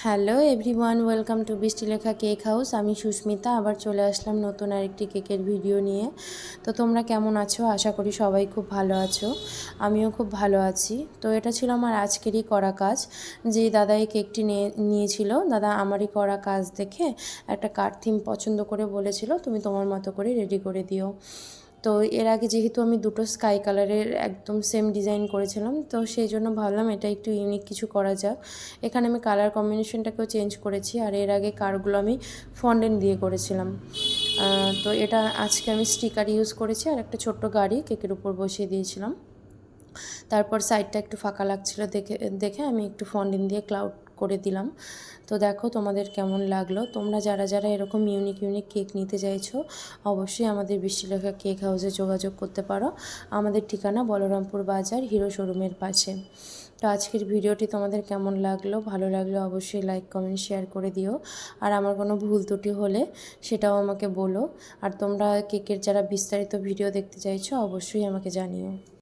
Hello everyone, welcome to বৃষ্টি লেখা cake house. আমি সুস্মিতা আবার চলে আসলাম নতুন আরেকটি কেকের ভিডিও নিয়ে। তো তোমরা কেমন আছো? আশা করি সবাই খুব ভালো আছো, আমিও খুব ভালো আছি। তো এটা ছিল আমার আজকেরই করা কাজ। যে দাদা এই কেকটি নিয়েছিল, দাদা আমারই করা কাজ দেখে একটা কার্ড থিম পছন্দ করে বলেছিল তুমি তোমার মতো করে রেডি করে দিও। তো এর আগে যেহেতু আমি দুটো স্কাই কালারের একদম সেম ডিজাইন করেছিলাম, তো সেই জন্য ভাবলাম এটা একটু ইউনিক কিছু করা যাক। এখানে আমি কালার কম্বিনেশনটাকেও চেঞ্জ করেছি, আর এর আগে কারগুলো আমি ফন্ডেন্ট দিয়ে করেছিলাম। তো এটা আজকে আমি স্টিকার ইউজ করেছি, আর একটা ছোট্ট গাড়ি কেকের উপর বসিয়ে দিয়েছিলাম। তারপর সাইডটা একটু ফাঁকা লাগছিলো দেখে দেখে আমি একটু ফন্ডেন্ট দিয়ে ক্লাউড করে দিলাম। তো দেখো তোমাদের কেমন লাগলো। তোমরা যারা যারা এরকম ইউনিক ইউনিক কেক নিতে চাইছো, অবশ্যই আমাদের বৃষ্টিলেখা কেক হাউসে যোগাযোগ করতে পারো। আমাদের ঠিকানা বলরামপুর বাজার, হিরো শোরুমের পাশে। তো আজকের ভিডিওটি তোমাদের কেমন লাগলো? ভালো লাগলে অবশ্যই লাইক কমেন্ট শেয়ার করে দিও। আর আমার কোনো ভুল ত্রুটি হলে সেটাও আমাকে বলো। আর তোমরা কেকের যারা বিস্তারিত ভিডিও দেখতে চাইছো, অবশ্যই আমাকে জানিও।